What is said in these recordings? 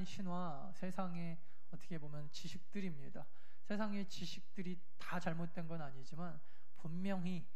신화, 세상의 어떻게 보면 지식들입니다. 세상의 지식들이 다 잘못된 건 아니지만 분명히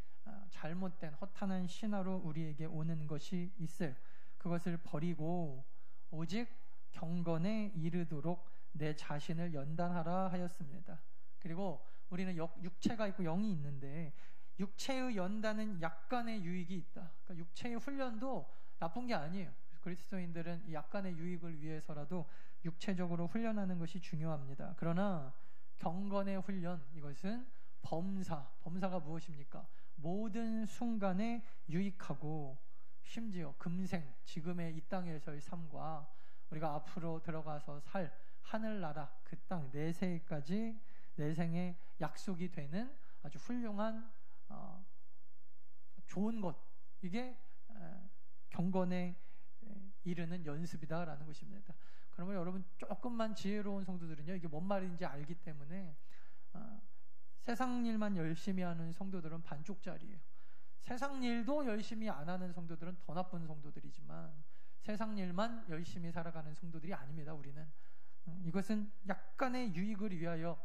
잘못된 허탄한 신화로 우리에게 오는 것이 있어요. 그것을 버리고 오직 경건에 이르도록 내 자신을 연단하라 하였습니다. 그리고 우리는 육체가 있고 영이 있는데 육체의 연단은 약간의 유익이 있다. 그러니까 육체의 훈련도 나쁜 게 아니에요. 그리스도인들은 약간의 유익을 위해서라도 육체적으로 훈련하는 것이 중요합니다. 그러나 경건의 훈련, 이것은 범사가 무엇입니까? 모든 순간에 유익하고 심지어 금생, 지금의 이 땅에서의 삶과 우리가 앞으로 들어가서 살 하늘나라, 그 땅 내세까지 내생의 약속이 되는 아주 훌륭한 좋은 것, 이게 경건에 이르는 연습이다라는 것입니다. 그러면 여러분 조금만 지혜로운 성도들은요, 이게 뭔 말인지 알기 때문에 세상 일만 열심히 하는 성도들은 반쪽짜리예요. 세상 일도 열심히 안 하는 성도들은 더 나쁜 성도들이지만 세상 일만 열심히 살아가는 성도들이 아닙니다. 우리는 이것은 약간의 유익을 위하여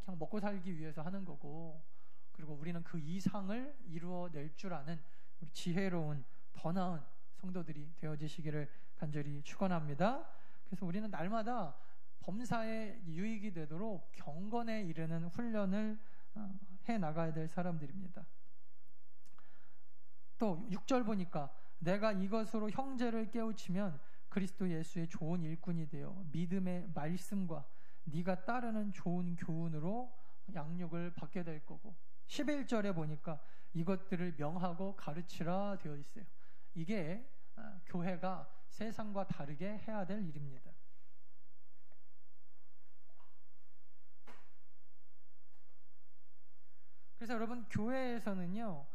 그냥 먹고 살기 위해서 하는 거고, 그리고 우리는 그 이상을 이루어낼 줄 아는 우리 지혜로운 더 나은 성도들이 되어지시기를 간절히 축원합니다. 그래서 우리는 날마다 범사에 유익이 되도록 경건에 이르는 훈련을 해 나가야 될 사람들입니다. 또 6절 보니까 내가 이것으로 형제를 깨우치면 그리스도 예수의 좋은 일꾼이 되어 믿음의 말씀과 네가 따르는 좋은 교훈으로 양육을 받게 될 거고, 11절에 보니까 이것들을 명하고 가르치라 되어 있어요. 이게 교회가 세상과 다르게 해야 될 일입니다. 그래서 여러분, 교회에서는요,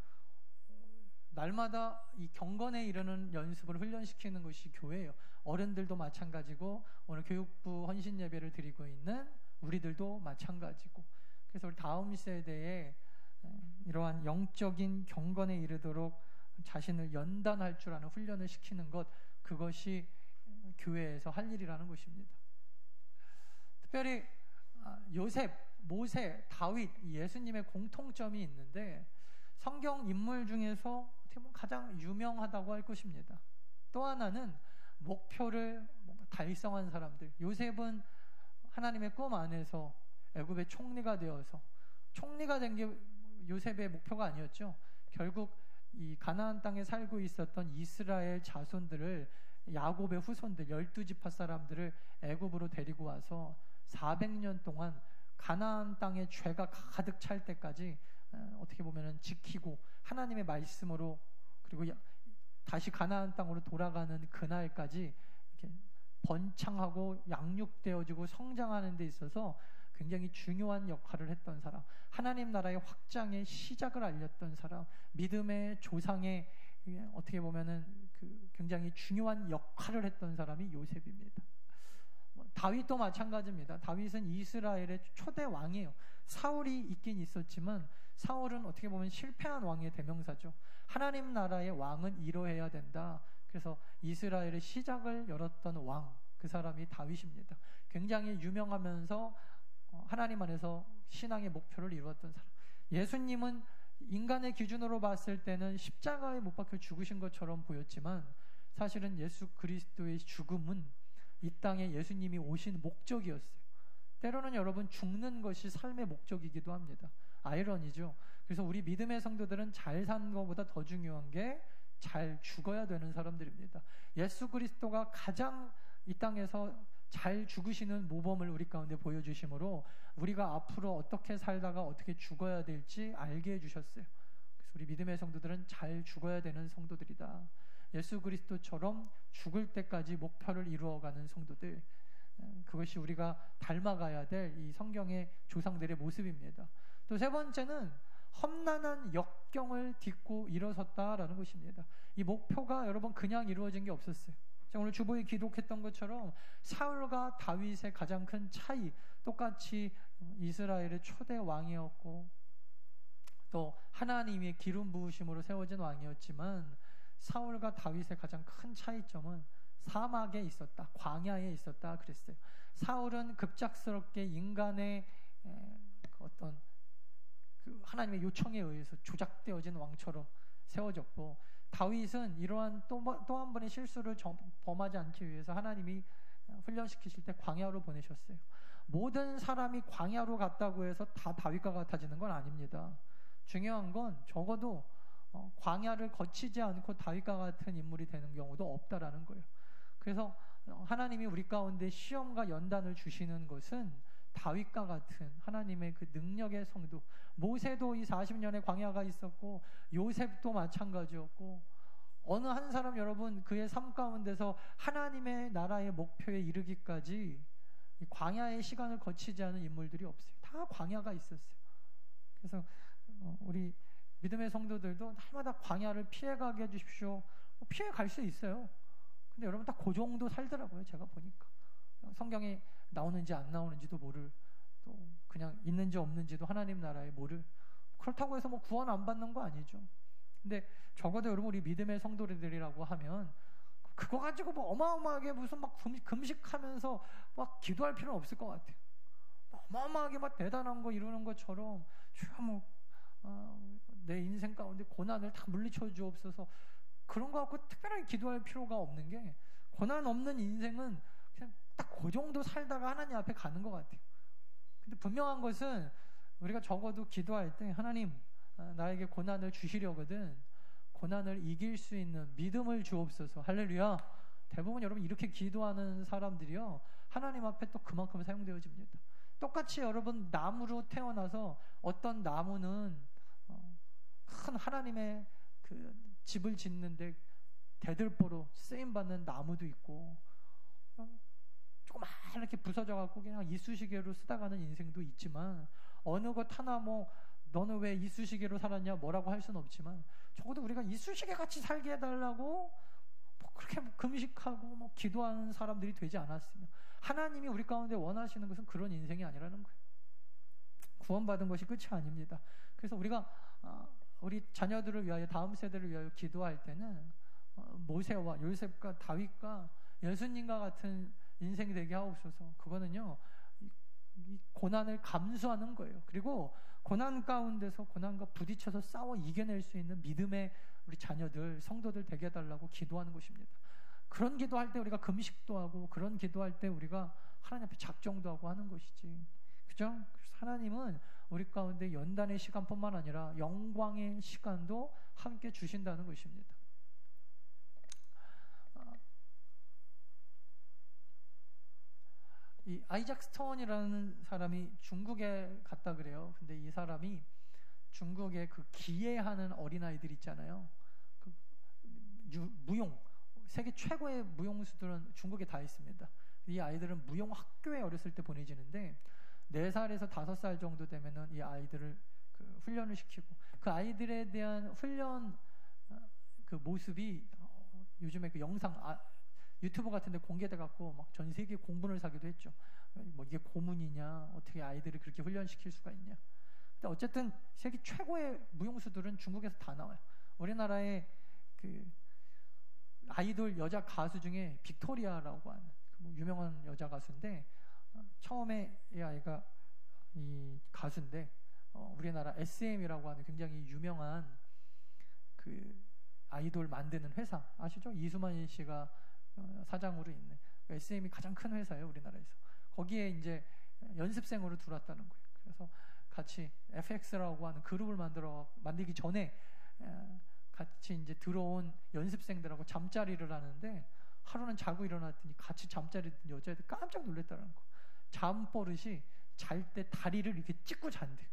날마다 이 경건에 이르는 연습을 훈련시키는 것이 교회예요. 어른들도 마찬가지고 오늘 교육부 헌신 예배를 드리고 있는 우리들도 마찬가지고, 그래서 우리 다음 세대에 이러한 영적인 경건에 이르도록 자신을 연단할 줄 아는 훈련을 시키는 것, 그것이 교회에서 할 일이라는 것입니다. 특별히 요셉, 모세, 다윗, 예수님의 공통점이 있는데 성경 인물 중에서 어떻게 보면 가장 유명하다고 할 것입니다. 또 하나는 목표를 달성한 사람들. 요셉은 하나님의 꿈 안에서 애굽의 총리가 되어서, 총리가 된 게 요셉의 목표가 아니었죠. 결국 이 가나안 땅에 살고 있었던 이스라엘 자손들을, 야곱의 후손들 12지파 사람들을 애굽으로 데리고 와서 400년 동안 가나안 땅에 죄가 가득 찰 때까지 어떻게 보면은 지키고 하나님의 말씀으로, 그리고 다시 가나안 땅으로 돌아가는 그날까지 이렇게 번창하고 양육되어지고 성장하는 데 있어서 굉장히 중요한 역할을 했던 사람, 하나님 나라의 확장의 시작을 알렸던 사람, 믿음의 조상의 어떻게 보면은 그 굉장히 중요한 역할을 했던 사람이 요셉입니다. 다윗도 마찬가지입니다. 다윗은 이스라엘의 초대 왕이에요. 사울이 있긴 있었지만 사울은 어떻게 보면 실패한 왕의 대명사죠. 하나님 나라의 왕은 이러해야 된다. 그래서 이스라엘의 시작을 열었던 왕, 그 사람이 다윗입니다. 굉장히 유명하면서 하나님 안에서 신앙의 목표를 이루었던 사람. 예수님은 인간의 기준으로 봤을 때는 십자가에 못 박혀 죽으신 것처럼 보였지만 사실은 예수 그리스도의 죽음은 이 땅에 예수님이 오신 목적이었어요. 때로는 여러분, 죽는 것이 삶의 목적이기도 합니다. 아이러니죠. 그래서 우리 믿음의 성도들은 잘 사는 것보다 더 중요한 게 잘 죽어야 되는 사람들입니다. 예수 그리스도가 가장 이 땅에서 잘 죽으시는 모범을 우리 가운데 보여주심으로 우리가 앞으로 어떻게 살다가 어떻게 죽어야 될지 알게 해주셨어요. 그래서 우리 믿음의 성도들은 잘 죽어야 되는 성도들이다. 예수 그리스도처럼 죽을 때까지 목표를 이루어가는 성도들, 그것이 우리가 닮아가야 될 이 성경의 조상들의 모습입니다. 또 세 번째는 험난한 역경을 딛고 일어섰다라는 것입니다. 이 목표가 여러분 그냥 이루어진 게 없었어요. 오늘 주보에 기록했던 것처럼 사울과 다윗의 가장 큰 차이, 똑같이 이스라엘의 초대 왕이었고 또 하나님의 기름 부으심으로 세워진 왕이었지만 사울과 다윗의 가장 큰 차이점은 사막에 있었다, 광야에 있었다 그랬어요. 사울은 급작스럽게 인간의 어떤 그 하나님의 요청에 의해서 조작되어진 왕처럼 세워졌고, 다윗은 이러한 또 한 번의 실수를 범하지 않기 위해서 하나님이 훈련시키실 때 광야로 보내셨어요. 모든 사람이 광야로 갔다고 해서 다 다윗과 같아지는 건 아닙니다. 중요한 건 적어도 광야를 거치지 않고 다윗과 같은 인물이 되는 경우도 없다라는 거예요. 그래서 하나님이 우리 가운데 시험과 연단을 주시는 것은 다윗과 같은 하나님의 그 능력의 성도, 모세도 이 40년의 광야가 있었고 요셉도 마찬가지였고, 어느 한 사람 여러분 그의 삶 가운데서 하나님의 나라의 목표에 이르기까지 광야의 시간을 거치지 않은 인물들이 없어요. 다 광야가 있었어요. 그래서 우리 믿음의 성도들도 날마다 광야를 피해가게 해주십시오. 피해갈 수 있어요. 근데 여러분 다 그 정도 살더라고요. 제가 보니까 성경에 나오는지 안 나오는지도 모를, 또 그냥 있는지 없는지도 하나님 나라에 모를, 그렇다고 해서 뭐 구원 안 받는 거 아니죠. 근데 적어도 여러분 우리 믿음의 성도들이라고 하면 그거 가지고 뭐 어마어마하게 무슨 막 금식하면서 막 기도할 필요는 없을 것 같아요. 어마어마하게 막 대단한 거 이루는 것처럼 내 인생 가운데 고난을 다 물리쳐 주옵소서, 그런 거 갖고 특별하게 기도할 필요가 없는 게, 고난 없는 인생은 그냥 딱 그 정도 살다가 하나님 앞에 가는 것 같아요. 근데 분명한 것은 우리가 적어도 기도할 때 하나님 나에게 고난을 주시려거든 고난을 이길 수 있는 믿음을 주옵소서. 할렐루야. 대부분 여러분 이렇게 기도하는 사람들이요, 하나님 앞에 또 그만큼 사용되어집니다. 똑같이 여러분 나무로 태어나서 어떤 나무는 큰 하나님의 그 집을 짓는데 대들보로 쓰임받는 나무도 있고, 조그맣게 부서져갖고 그냥 이쑤시개로 쓰다가는 인생도 있지만, 어느 것 하나 뭐 너는 왜 이쑤시개로 살았냐 뭐라고 할 수는 없지만, 적어도 우리가 이쑤시개 같이 살게 해달라고 뭐 그렇게 금식하고 뭐 기도하는 사람들이 되지 않았으면, 하나님이 우리 가운데 원하시는 것은 그런 인생이 아니라는 거예요. 구원받은 것이 끝이 아닙니다. 그래서 우리가 우리 자녀들을 위하여, 다음 세대를 위하여 기도할 때는 모세와 요셉과 다윗과 예수님과 같은 인생이 되게 하옵소서. 그거는요, 이 고난을 감수하는 거예요. 그리고 고난 가운데서 고난과 부딪혀서 싸워 이겨낼 수 있는 믿음의 우리 자녀들, 성도들 되게 해달라고 기도하는 것입니다. 그런 기도할 때 우리가 금식도 하고, 그런 기도할 때 우리가 하나님 앞에 작정도 하고 하는 것이지, 그죠? 그래서 하나님은 우리 가운데 연단의 시간뿐만 아니라 영광의 시간도 함께 주신다는 것입니다. 이 아이작 스톤이라는 사람이 중국에 갔다 그래요. 근데 이 사람이 중국의 그 기예하는 어린아이들 있잖아요. 그 무용, 세계 최고의 무용수들은 중국에 다 있습니다. 이 아이들은 무용 학교에 어렸을 때 보내지는데 4살에서 5살 정도 되면은 이 아이들을 그 훈련을 시키고, 그 아이들에 대한 훈련 그 모습이 요즘에 그 영상 유튜브 같은 데 공개돼 갖고 막 전 세계 공분을 사기도 했죠. 뭐 이게 고문이냐, 어떻게 아이들을 그렇게 훈련시킬 수가 있냐. 근데 어쨌든 세계 최고의 무용수들은 중국에서 다 나와요. 우리나라의 그 아이돌 여자 가수 중에 빅토리아라고 하는 뭐 유명한 여자 가수인데, 처음에 이 아이가 이 가수인데 우리나라 SM이라고 하는 굉장히 유명한 그 아이돌 만드는 회사 아시죠? 이수만 씨가 사장으로 있는 SM이 가장 큰 회사예요, 우리나라에서. 거기에 이제 연습생으로 들어왔다는 거예요. 그래서 같이 FX라고 하는 그룹을 만들기 전에 같이 이제 들어온 연습생들하고 잠자리를 하는데, 하루는 자고 일어났더니 같이 잠자리 듣는 여자애들 깜짝 놀랐다는 거. 잠버릇이 잘 때 다리를 이렇게 찢고 잔대요.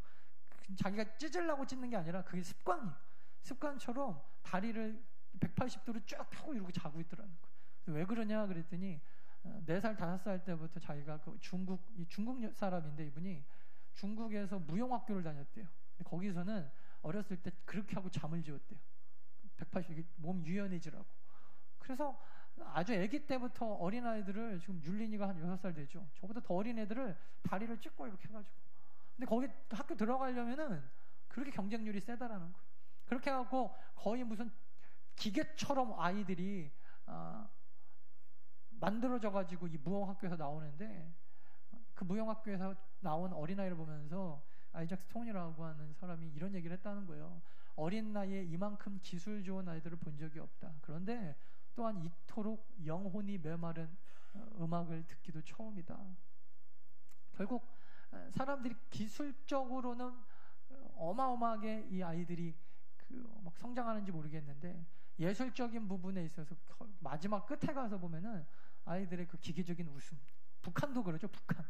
자기가 찢으려고 찢는 게 아니라 그게 습관이에요. 습관처럼 다리를 180도로 쭉 펴고 이러고 자고 있더라는 거예요. 왜 그러냐 그랬더니 4살, 5살 때부터 자기가 그 중국 사람인데, 이분이 중국에서 무용학교를 다녔대요. 거기서는 어렸을 때 그렇게 하고 잠을 지었대요. 180, 몸 유연해지라고. 그래서 아주 아기 때부터 어린아이들을, 지금 율린이가 한 6살 되죠. 저보다 더 어린 애들을 다리를 찢고 이렇게 해가지고. 근데 거기 학교 들어가려면은 그렇게 경쟁률이 세다라는 거예요. 그렇게 해갖고 거의 무슨 기계처럼 아이들이 만들어져 가지고 이 무용학교에서 나오는데, 그 무용학교에서 나온 어린아이를 보면서 아이작 스톤이라고 하는 사람이 이런 얘기를 했다는 거예요. 어린 나이에 이만큼 기술 좋은 아이들을 본 적이 없다. 그런데 또한 이토록 영혼이 메마른 음악을 듣기도 처음이다. 결국 사람들이 기술적으로는 어마어마하게 이 아이들이 막 성장하는지 모르겠는데, 예술적인 부분에 있어서 마지막 끝에 가서 보면은 아이들의 그 기계적인 웃음, 북한도 그러죠. 북한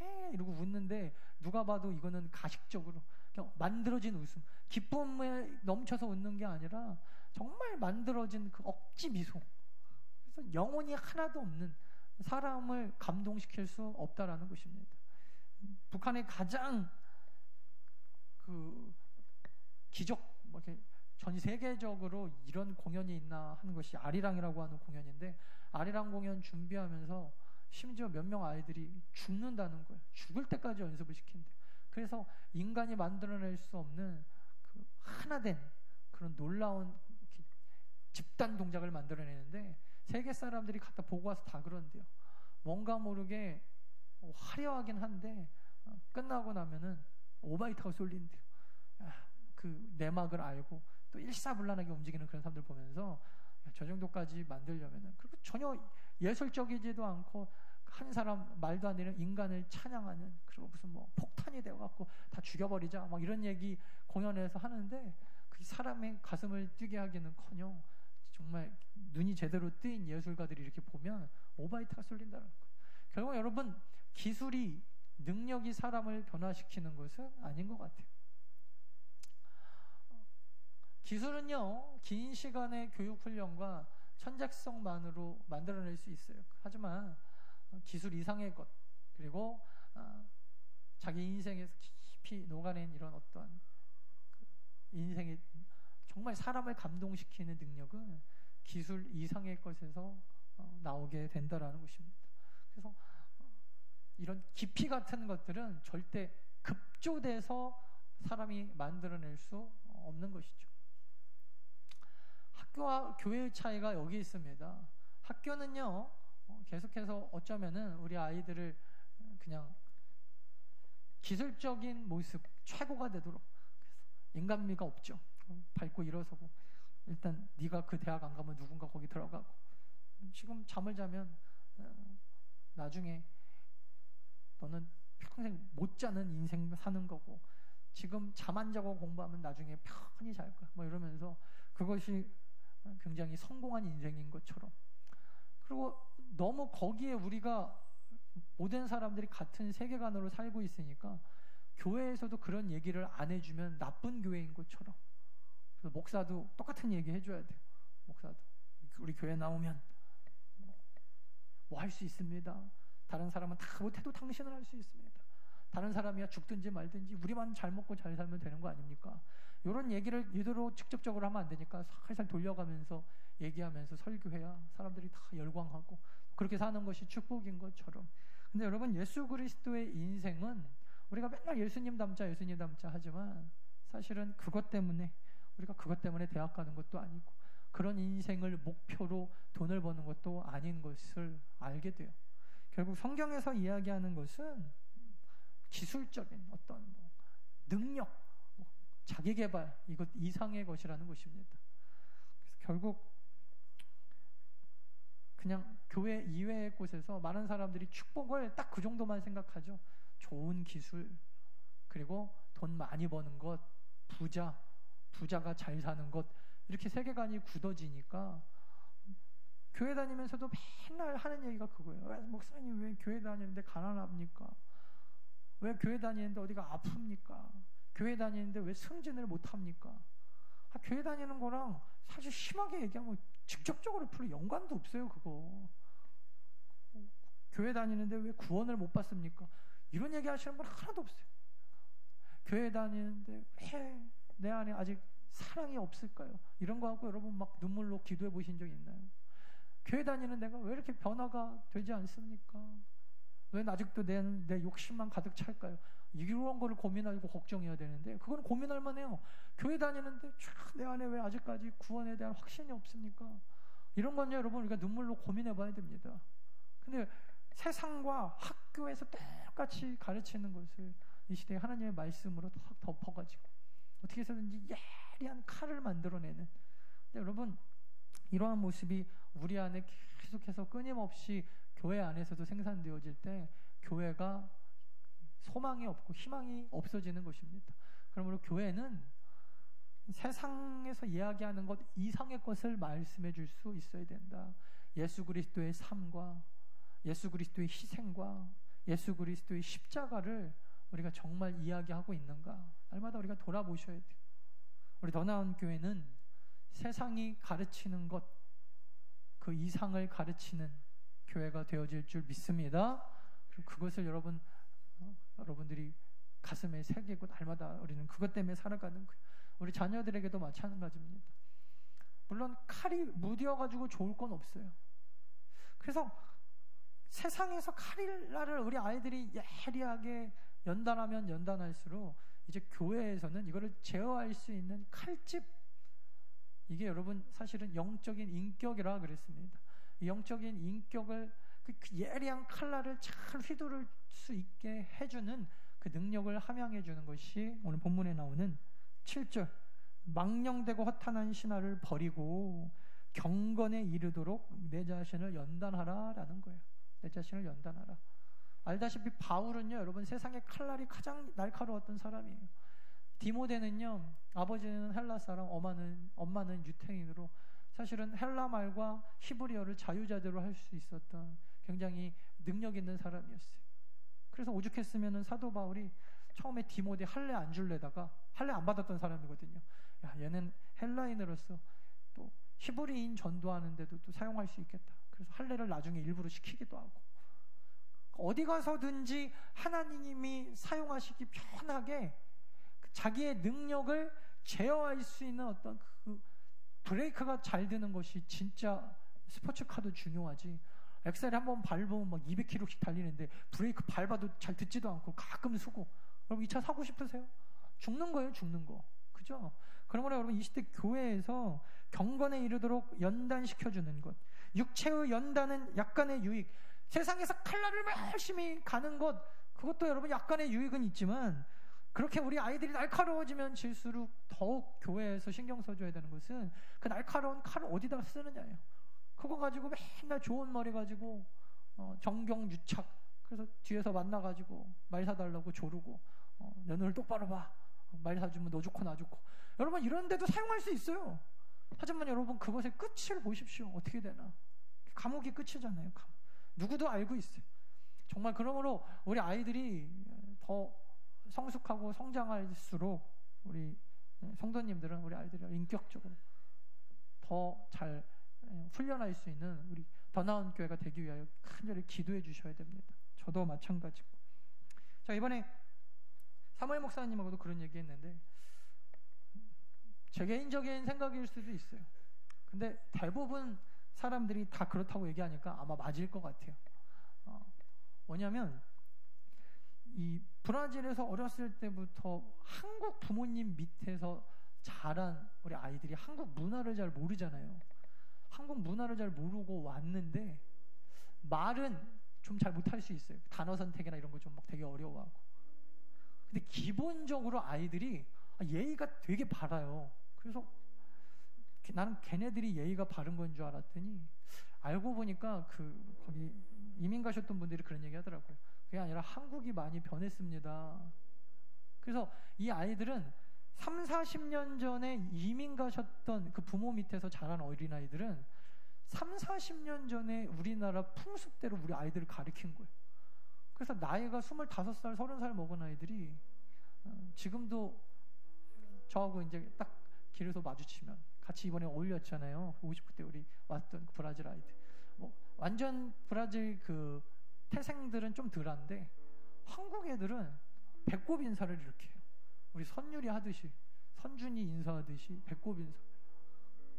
해 이러고 웃는데 누가 봐도 이거는 가식적으로 그냥 만들어진 웃음, 기쁨에 넘쳐서 웃는 게 아니라 정말 만들어진 그 억지 미소. 그래서 영혼이 하나도 없는, 사람을 감동시킬 수 없다라는 것입니다. 북한의 가장 그 기적, 뭐 이렇게 전 세계적으로 이런 공연이 있나 하는 것이 아리랑이라고 하는 공연인데, 아리랑 공연 준비하면서 심지어 몇 명 아이들이 죽는다는 거예요. 죽을 때까지 연습을 시킨대요. 그래서 인간이 만들어낼 수 없는 그 하나된 그런 놀라운 집단 동작을 만들어내는데, 세계 사람들이 갖다 보고 와서 다 그런데요. 뭔가 모르게 화려하긴 한데 끝나고 나면은 오바이트가 쏠린대요. 그 내막을 알고 또 일사불란하게 움직이는 그런 사람들 보면서 저 정도까지 만들려면은, 그리고 전혀 예술적이지도 않고 한 사람 말도 안 되는 인간을 찬양하는, 그리고 무슨 뭐 폭탄이 되어갖고 다 죽여버리자 막 이런 얘기 공연에서 하는데, 그 사람의 가슴을 뛰게 하기는커녕 정말 눈이 제대로 뜨인 예술가들이 이렇게 보면 오바이트가 쏠린다는 거예요. 결국 여러분, 기술이, 능력이 사람을 변화시키는 것은 아닌 것 같아요. 기술은요, 긴 시간의 교육 훈련과 천재성만으로 만들어낼 수 있어요. 하지만 기술 이상의 것, 그리고 자기 인생에서 깊이 녹아낸 이런 어떤 인생의 정말 사람을 감동시키는 능력은 기술 이상의 것에서 나오게 된다라는 것입니다. 그래서 이런 깊이 같은 것들은 절대 급조돼서 사람이 만들어낼 수 없는 것이죠. 학교와 교회의 차이가 여기 있습니다. 학교는요, 계속해서 어쩌면은 우리 아이들을 그냥 기술적인 모습 최고가 되도록, 인간미가 없죠. 밟고 일어서고, 일단 네가 그 대학 안 가면 누군가 거기 들어가고, 지금 잠을 자면 나중에 너는 평생 못 자는 인생 사는 거고, 지금 잠 안 자고 공부하면 나중에 편히 잘 거야 뭐 이러면서 그것이 굉장히 성공한 인생인 것처럼, 그리고 너무 거기에 우리가 모든 사람들이 같은 세계관으로 살고 있으니까 교회에서도 그런 얘기를 안 해주면 나쁜 교회인 것처럼, 그래서 목사도 똑같은 얘기 해줘야 돼요. 목사도 우리 교회 나오면 뭐 할 수 있습니다. 다른 사람은 다 못해도 당신은 할 수 있습니다. 다른 사람이야 죽든지 말든지 우리만 잘 먹고 잘 살면 되는 거 아닙니까? 이런 얘기를 이대로 직접적으로 하면 안 되니까 살살 돌려가면서 얘기하면서 설교해야 사람들이 다 열광하고 그렇게 사는 것이 축복인 것처럼. 근데 여러분, 예수 그리스도의 인생은 우리가 맨날 예수님 닮자 하지만 사실은 그것 때문에, 우리가 그것 때문에 대학 가는 것도 아니고 그런 인생을 목표로 돈을 버는 것도 아닌 것을 알게 돼요. 결국 성경에서 이야기하는 것은 기술적인 어떤 능력, 자기개발, 이것 이상의 것이라는 것입니다. 그래서 결국 그냥 교회 이외의 곳에서 많은 사람들이 축복을 딱 그 정도만 생각하죠. 좋은 기술, 그리고 돈 많이 버는 것, 부자가 잘 사는 것, 이렇게 세계관이 굳어지니까 교회 다니면서도 맨날 하는 얘기가 그거예요. 목사님 왜 교회 다니는데 가난합니까? 왜 교회 다니는데 어디가 아픕니까? 교회 다니는데 왜 승진을 못합니까? 교회 다니는 거랑 사실 심하게 얘기하면 직접적으로 별로 연관도 없어요. 그거 교회 다니는데 왜 구원을 못 받습니까? 이런 얘기 하시는 분 하나도 없어요. 교회 다니는데 왜 내 안에 아직 사랑이 없을까요? 이런 거 하고 여러분 막 눈물로 기도해 보신 적 있나요? 교회 다니는 내가 왜 이렇게 변화가 되지 않습니까? 왜 아직도 내 욕심만 가득 찰까요? 이런 거를 고민하고 걱정해야 되는데, 그건 고민할 만해요. 교회 다니는데 내 안에 왜 아직까지 구원에 대한 확신이 없습니까? 이런 건요, 여러분, 우리가 눈물로 고민해 봐야 됩니다. 근데 세상과 학교에서 똑같이 가르치는 것을 이 시대에 하나님의 말씀으로 확 덮어가지고 어떻게 해서든지 예리한 칼을 만들어내는, 근데 여러분, 이러한 모습이 우리 안에 계속해서 끊임없이 교회 안에서도 생산되어질 때 교회가 소망이 없고 희망이 없어지는 것입니다. 그러므로 교회는 세상에서 이야기하는 것 이상의 것을 말씀해 줄 수 있어야 된다. 예수 그리스도의 삶과 예수 그리스도의 희생과 예수 그리스도의 십자가를 우리가 정말 이야기하고 있는가? 날마다 우리가 돌아보셔야 돼요. 우리 더 나은 교회는 세상이 가르치는 것, 그 이상을 가르치는 교회가 되어질 줄 믿습니다. 그리고 그것을 여러분들이 가슴에 새기고 날마다 우리는 그것 때문에 살아가는 거예요. 우리 자녀들에게도 마찬가지입니다. 물론 칼이 무뎌가지고 좋을 건 없어요. 그래서 세상에서 칼날을 우리 아이들이 예리하게 연단하면 연단할수록 이제 교회에서는 이거를 제어할 수 있는 칼집, 이게 여러분 사실은 영적인 인격이라 그랬습니다. 이 영적인 인격을 그 예리한 칼날을 잘 휘두를 수 있게 해주는 그 능력을 함양해 주는 것이 오늘 본문에 나오는 7절, 망령되고 허탄한 신화를 버리고 경건에 이르도록 내 자신을 연단하라 라는 거예요. 내 자신을 연단하라. 알다시피 바울은요, 여러분, 세상의 칼날이 가장 날카로웠던 사람이에요. 디모데는요, 아버지는 헬라 사람, 엄마는 유태인으로 사실은 헬라 말과 히브리어를 자유자재로 할 수 있었던 굉장히 능력 있는 사람이었어요. 그래서 오죽했으면 사도 바울이 처음에 디모데 할례 안 줄래다가 할례 안 받았던 사람이거든요. 야, 얘는 헬라인으로서 또 히브리인 전도하는데도 또 사용할 수 있겠다. 그래서 할례를 나중에 일부러 시키기도 하고, 어디 가서든지 하나님이 사용하시기 편하게 자기의 능력을 제어할 수 있는 어떤 그 브레이크가 잘 되는 것이 진짜 스포츠카도 중요하지. 엑셀에 한번 밟으면 막 200km씩 달리는데 브레이크 밟아도 잘 듣지도 않고 가끔 쓰고. 여러분, 이 차 사고 싶으세요? 죽는 거예요, 죽는 거. 그죠? 그러므로 여러분, 이 시대 교회에서 경건에 이르도록 연단시켜주는 것, 육체의 연단은 약간의 유익, 세상에서 칼날을 열심히 가는 것, 그것도 여러분 약간의 유익은 있지만, 그렇게 우리 아이들이 날카로워지면 질수록 더욱 교회에서 신경 써줘야 되는 것은 그 날카로운 칼을 어디다 쓰느냐예요. 그거 가지고 맨날 좋은 머리 가지고 정경유착, 그래서 뒤에서 만나가지고 말 사달라고 조르고, 내 눈을 똑바로 봐, 말 사주면 너 좋고 나 좋고. 여러분, 이런 데도 사용할 수 있어요. 하지만 여러분, 그것의 끝을 보십시오. 어떻게 되나. 감옥이 끝이잖아요. 감옥. 누구도 알고 있어요. 정말 그러므로 우리 아이들이 더 성숙하고 성장할수록 우리 성도님들은 우리 아이들을 인격적으로 더 잘 훈련할 수 있는 우리 더 나은 교회가 되기 위하여 간절히 기도해 주셔야 됩니다. 저도 마찬가지고. 자, 이번에 사무엘 목사님하고도 그런 얘기 했는데, 제 개인적인 생각일 수도 있어요. 근데 대부분 사람들이 다 그렇다고 얘기하니까 아마 맞을 것 같아요. 뭐냐면, 이 브라질에서 어렸을 때부터 한국 부모님 밑에서 자란 우리 아이들이 한국 문화를 잘 모르잖아요. 한국 문화를 잘 모르고 왔는데 말은 좀 잘 못할 수 있어요. 단어 선택이나 이런 거 좀 막 되게 어려워하고. 근데 기본적으로 아이들이 예의가 되게 바라요. 그래서 나는 걔네들이 예의가 바른 건 줄 알았더니 알고 보니까 거기 이민 가셨던 분들이 그런 얘기 하더라고요. 그게 아니라 한국이 많이 변했습니다. 그래서 이 아이들은 3, 40년 전에 이민 가셨던 그 부모 밑에서 자란 어린아이들은 3, 40년 전에 우리나라 풍습대로 우리 아이들을 가르친 거예요. 그래서 나이가 25살, 30살 먹은 아이들이 지금도 저하고 이제 딱 길에서 마주치면 같이 이번에 어울렸잖아요. 50대 우리 왔던 그 브라질 아이들. 뭐 완전 브라질 그 태생들은 좀 덜한데 한국 애들은 배꼽 인사를 이렇게 해요. 우리 선율이 하듯이, 선준이 인사하듯이 배꼽 인사.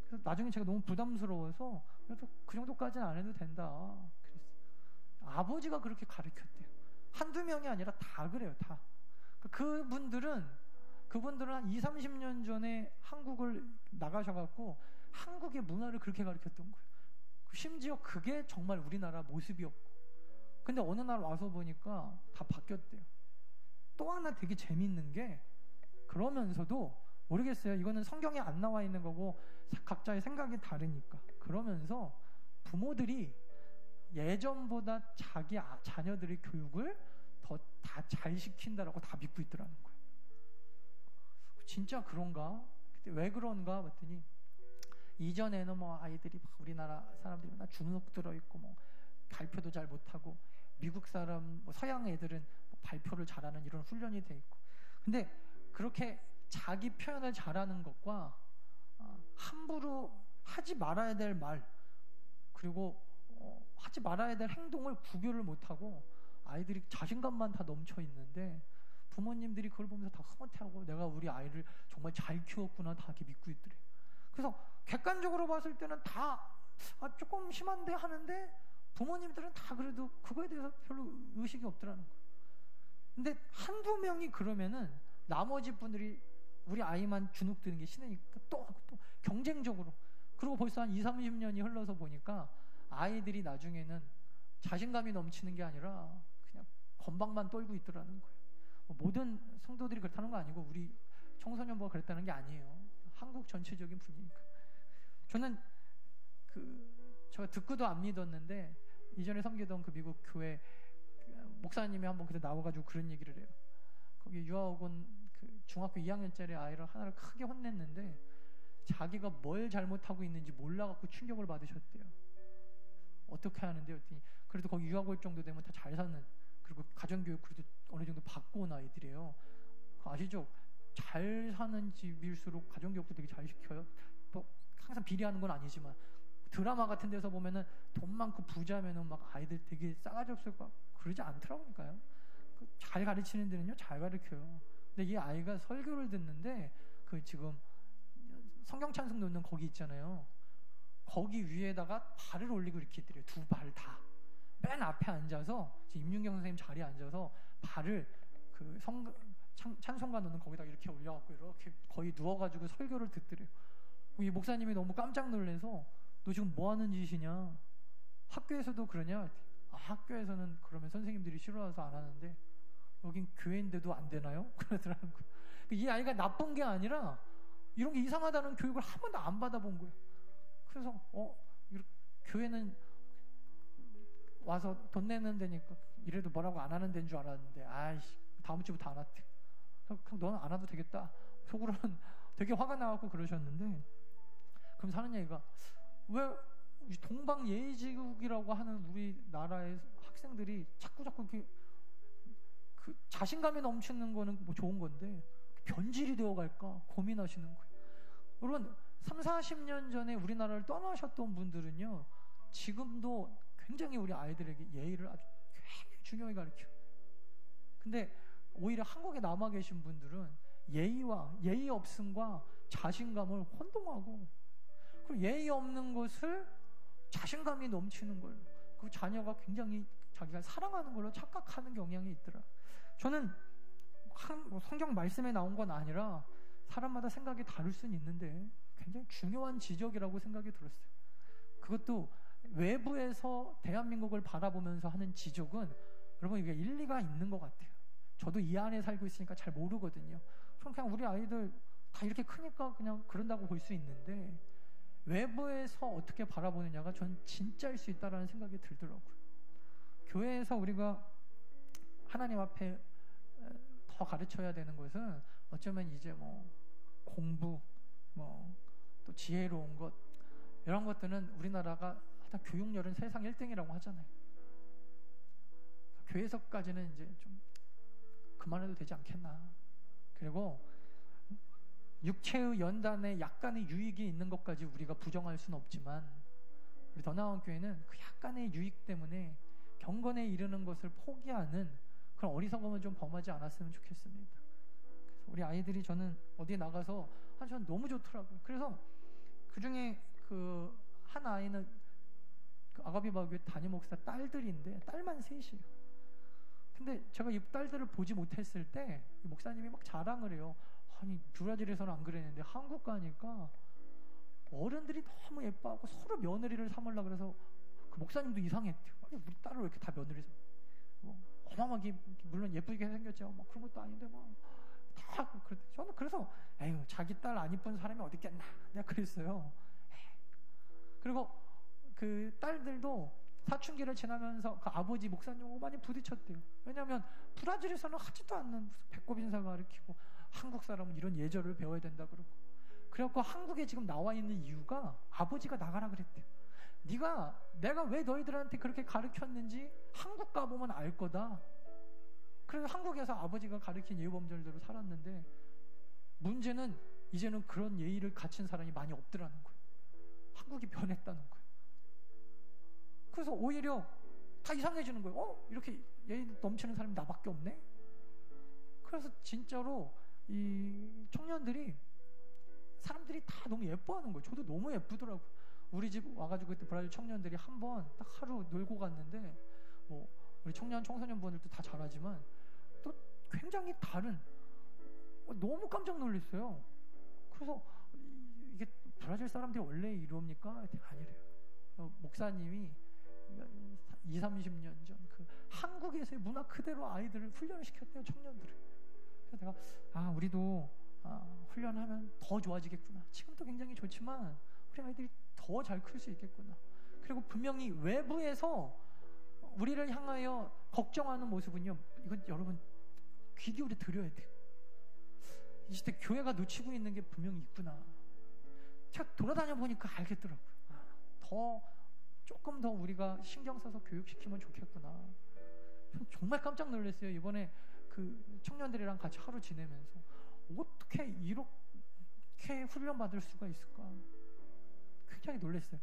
그래서 나중에 제가 너무 부담스러워서 그래도 그 정도까지는 안 해도 된다 그랬어요. 아버지가 그렇게 가르쳤대요. 한두 명이 아니라 다 그래요. 다. 그분들은 한 20, 30년 전에 한국을 나가셔갖고 한국의 문화를 그렇게 가르쳤던 거예요. 심지어 그게 정말 우리나라 모습이었고, 근데 어느 날 와서 보니까 다 바뀌었대요. 또 하나 되게 재밌는 게, 그러면서도 모르겠어요. 이거는 성경에 안 나와 있는 거고 각자의 생각이 다르니까. 그러면서 부모들이 예전보다 자기 자녀들의 교육을 더 다 잘 시킨다라고 다 믿고 있더라는 거예요. 진짜 그런가? 그때 왜 그런가 봤더니, 이전에는 뭐 아이들이 막 우리나라 사람들이 다 주눅 들어있고 뭐 발표도 잘 못하고, 미국 사람 뭐 서양 애들은 뭐 발표를 잘하는 이런 훈련이 돼 있고, 근데 그렇게 자기 표현을 잘하는 것과 함부로 하지 말아야 될 말, 그리고 하지 말아야 될 행동을 구별을 못하고 아이들이 자신감만 다 넘쳐 있는데, 부모님들이 그걸 보면서 다 흐뭇해하고 내가 우리 아이를 정말 잘 키웠구나 다 이렇게 믿고 있더래요. 그래서 객관적으로 봤을 때는 다 조금 심한데 하는데, 부모님들은 다 그래도 그거에 대해서 별로 의식이 없더라는 거예요. 근데 한두 명이 그러면은 나머지 분들이 우리 아이만 주눅 드는 게 싫으니까 또 하고 또 경쟁적으로, 그리고 벌써 한 20-30년이 흘러서 보니까 아이들이 나중에는 자신감이 넘치는 게 아니라 그냥 건방만 떨고 있더라는 거예요. 모든 성도들이 그렇다는 거 아니고 우리 청소년부가 그랬다는 게 아니에요. 한국 전체적인 분위기니까. 저는 제가 듣고도 안 믿었는데, 이전에 섬기던 그 미국 교회 목사님이 한번 그때 나와가지고 그런 얘기를 해요. 거기 유아학 온 그 중학교 2학년짜리 아이를 하나를 크게 혼냈는데 자기가 뭘 잘못하고 있는지 몰라갖고 충격을 받으셨대요. 어떻게 하는데요? 그래도 거기 유학 올 정도 되면 다 잘 사는, 그리고 가정교육 그래도 어느 정도 받고 온 아이들이에요. 아시죠? 잘 사는 집일수록 가정교육도 되게 잘 시켜요. 뭐 항상 비리하는 건 아니지만, 드라마 같은 데서 보면은 돈 많고 부자면은 막 아이들 되게 싸가지 없을 거 그러지 않더라고요. 잘 가르치는 데는요 잘 가르쳐요. 근데 이 아이가 설교를 듣는데, 그 지금 성경 찬송 놓는 거기 있잖아요. 거기 위에다가 발을 올리고 이렇게 있더래요. 두 발 다. 맨 앞에 앉아서, 임윤경 선생님 자리에 앉아서 발을 그 찬송가 놓는 거기다 이렇게 올려갖고 이렇게 거의 누워가지고 설교를 듣더래요. 이 목사님이 너무 깜짝 놀라서, 너 지금 뭐 하는 짓이냐? 학교에서도 그러냐? 학교에서는 그러면 선생님들이 싫어해서 안 하는데 여긴 교회인데도 안 되나요? 그러더라는 거예요. 이 아이가 나쁜 게 아니라 이런 게 이상하다는 교육을 한 번도 안 받아본 거예요. 그래서 교회는 와서 돈 내는 데니까 이래도 뭐라고 안 하는 데인 줄 알았는데, 아이씨 다음 주부터 안 왔대. 너는 안 와도 되겠다. 속으로는 되게 화가 나갖고 그러셨는데, 그럼 사는 얘기가, 왜 동방예의지국이라고 하는 우리나라의 학생들이 자꾸 이렇게 그 자신감이 넘치는 거는 뭐 좋은 건데 변질이 되어갈까 고민하시는 거예요. 여러분 30-40년 전에 우리나라를 떠나셨던 분들은요 지금도 굉장히 우리 아이들에게 예의를 아주 굉장히 중요히 가르쳐요. 근데 오히려 한국에 남아 계신 분들은 예의와 예의 없음과 자신감을 혼동하고, 그리고 예의 없는 것을 자신감이 넘치는 걸, 그 자녀가 굉장히 자기가 사랑하는 걸로 착각하는 경향이 있더라. 저는 성경 말씀에 나온 건 아니라 사람마다 생각이 다를 수는 있는데 굉장히 중요한 지적이라고 생각이 들었어요. 그것도 외부에서 대한민국을 바라보면서 하는 지적은 여러분 이게 일리가 있는 것 같아요. 저도 이 안에 살고 있으니까 잘 모르거든요. 그냥 우리 아이들 다 이렇게 크니까 그냥 그런다고 볼 수 있는데, 외부에서 어떻게 바라보느냐가 전 진짜일 수 있다라는 생각이 들더라고요. 교회에서 우리가 하나님 앞에 더 가르쳐야 되는 것은 어쩌면 이제 뭐 공부, 뭐 또 지혜로운 것, 이런 것들은 우리나라가 하여튼 교육열은 세상 1등이라고 하잖아요. 교회에서까지는 이제 좀 그만해도 되지 않겠나. 그리고 육체의 연단에 약간의 유익이 있는 것까지 우리가 부정할 수는 없지만, 우리 더 나은 교회는 그 약간의 유익 때문에 경건에 이르는 것을 포기하는 그런 어리석음을 좀 범하지 않았으면 좋겠습니다. 그래서 우리 아이들이 저는 어디에 나가서 저는 너무 좋더라고요. 그래서 그 중에 그 한 아이는 그 아가비바교회 담임 목사 딸들인데 딸만 셋이에요. 근데 제가 이 딸들을 보지 못했을 때 목사님이 막 자랑을 해요. 아니 브라질에서는 안 그랬는데 한국 가니까 어른들이 너무 예뻐하고 서로 며느리를 삼으려고 그래서 그 목사님도 이상했대요. 아니, 우리 딸을 왜 이렇게 다 며느리 삼아? 뭐 어마어마하게 물론 예쁘게 생겼죠. 뭐 그런 것도 아닌데 뭐 다 저는 그래서 에휴 자기 딸 안 이쁜 사람이 어디 있겠나 내가 그랬어요. 그리고 그 딸들도 사춘기를 지나면서 그 아버지 목사님하고 많이 부딪혔대요. 왜냐하면 브라질에서는 하지도 않는 무슨 배꼽 인사 가르치고 한국 사람은 이런 예절을 배워야 된다 그러고 그래갖고 한국에 지금 나와 있는 이유가 아버지가 나가라 그랬대요. 내가 왜 너희들한테 그렇게 가르쳤는지 한국 가보면 알 거다. 그래서 한국에서 아버지가 가르친 예의범절대로 살았는데 문제는 이제는 그런 예의를 갖춘 사람이 많이 없더라는 거예요. 한국이 변했다는 거예요. 그래서 오히려 다 이상해지는 거예요. 이렇게 예의 넘치는 사람이 나밖에 없네. 그래서 진짜로 이 청년들이 사람들이 다 너무 예뻐하는 거예요. 저도 너무 예쁘더라고요. 우리 집 와가지고 그때 브라질 청년들이 한 번 딱 하루 놀고 갔는데 뭐 우리 청소년분들도 다 잘하지만 또 굉장히 다른 너무 깜짝 놀랐어요. 그래서 이게 브라질 사람들이 원래 이럽니까? 아니래요. 목사님이 20-30년 전 그 한국에서의 문화 그대로 아이들을 훈련을 시켰대요. 청년들을. 그래서 내가 우리도 훈련하면 더 좋아지겠구나. 지금도 굉장히 좋지만 우리 아이들이 더 잘 클 수 있겠구나. 그리고 분명히 외부에서 우리를 향하여 걱정하는 모습은요. 이건 여러분 귀 기울여 들어야 돼요. 이 시대 교회가 놓치고 있는 게 분명히 있구나. 제가 돌아다녀 보니까 알겠더라고요. 조금 더 우리가 신경 써서 교육시키면 좋겠구나. 정말 깜짝 놀랐어요. 이번에 그 청년들이랑 같이 하루 지내면서 어떻게 이렇게 훈련받을 수가 있을까? 굉장히 놀랐어요.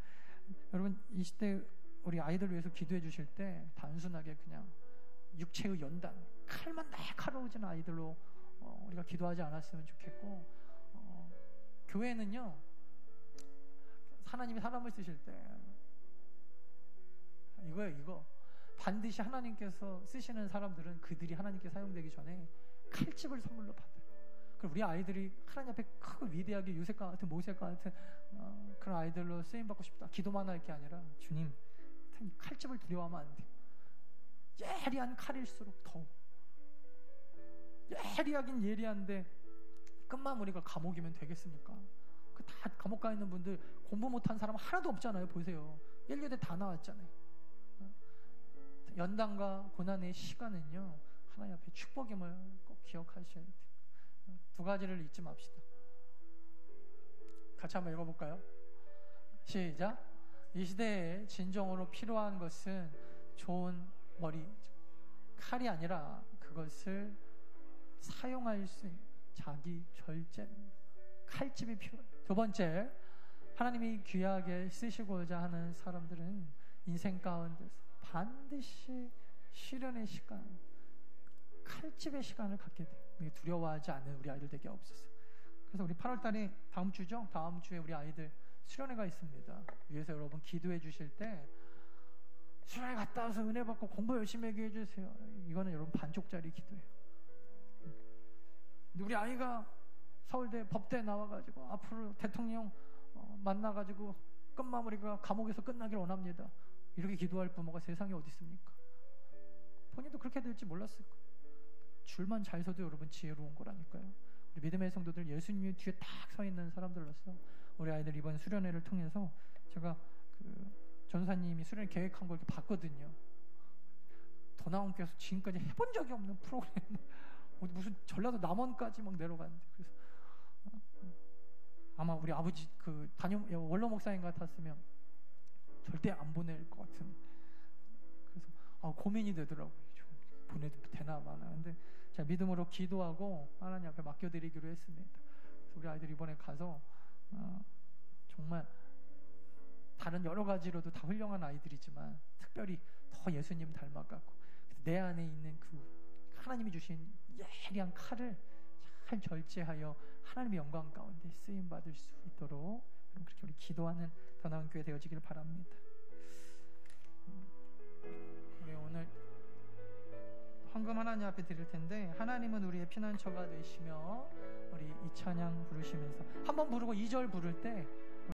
여러분 이 시대 우리 아이들 위해서 기도해 주실 때 단순하게 그냥 육체의 연단, 칼만 날카로워진 아이들로 우리가 기도하지 않았으면 좋겠고 교회는요 하나님이 사람을 쓰실 때 이거 반드시 하나님께서 쓰시는 사람들은 그들이 하나님께 사용되기 전에 칼집을 선물로 받아요. 그리고 우리 아이들이 하나님 앞에 크고 위대하게 요셉과 같은 모세과 같은 그런 아이들로 쓰임받고 싶다. 기도만 할 게 아니라 주님 이 칼집을 두려워하면 안 돼요. 예리한 칼일수록 더욱 예리하긴 예리한데 끝만 우리가 감옥이면 되겠습니까? 그 다 감옥 가 있는 분들 공부 못한 사람 하나도 없잖아요. 보세요. 1년에 다 나왔잖아요. 연단과 고난의 시간은요 하나님 앞에 축복임을 꼭 기억하셔야 돼요. 두 가지를 잊지 맙시다. 같이 한번 읽어볼까요? 시작. 이 시대에 진정으로 필요한 것은 좋은 머리, 칼이 아니라 그것을 사용할 수 있는 자기 절제, 칼집이 필요해요. 두 번째, 하나님이 귀하게 쓰시고자 하는 사람들은 인생 가운데서 반드시 시련의 시간, 칼집의 시간을 갖게 돼요. 두려워하지 않는 우리 아이들 되게 없었어요. 그래서 우리 8월달에 다음 주죠? 다음 주에 우리 아이들 수련회가 있습니다. 위에서 여러분 기도해 주실 때 수련회 갔다 와서 은혜 받고 공부 열심히 하게 해주세요. 이거는 여러분 반쪽짜리 기도예요. 근데 우리 아이가 서울대 법대 나와가지고 앞으로 대통령 만나가지고 끝마무리가 감옥에서 끝나길 원합니다. 이렇게 기도할 부모가 세상에 어디 있습니까? 본인도 그렇게 될지 몰랐을 거예요. 줄만 잘 서도 여러분 지혜로운 거라니까요. 우리 믿음의 성도들 예수님 뒤에 딱 서 있는 사람들로서 우리 아이들 이번 수련회를 통해서 제가 그 전사님이 수련회 계획한 걸 이렇게 봤거든요. 더 나온께서 지금까지 해본 적이 없는 프로그램 무슨 전라도 남원까지 막 내려갔는데 그래서 아마 우리 아버지 그 원로 목사님 같았으면 절대 안 보낼 것 같은 그래서 고민이 되더라고요. 좀 보내도 되나 마나. 근데 제가 믿음으로 기도하고 하나님 앞에 맡겨드리기로 했습니다. 그래서 우리 아이들 이번에 가서 정말 다른 여러 가지로도 다 훌륭한 아이들이지만 특별히 더 예수님 닮아가고 내 안에 있는 그 하나님이 주신 예리한 칼을 잘 절제하여 하나님의 영광 가운데 쓰임받을 수 있도록 그렇게 우리 기도하는 더 나은 교회 되어지기를 바랍니다. 우리 오늘 헌금 하나님 앞에 드릴 텐데 하나님은 우리의 피난처가 되시며 우리 이 찬양 부르시면서 한번 부르고 2절 부를 때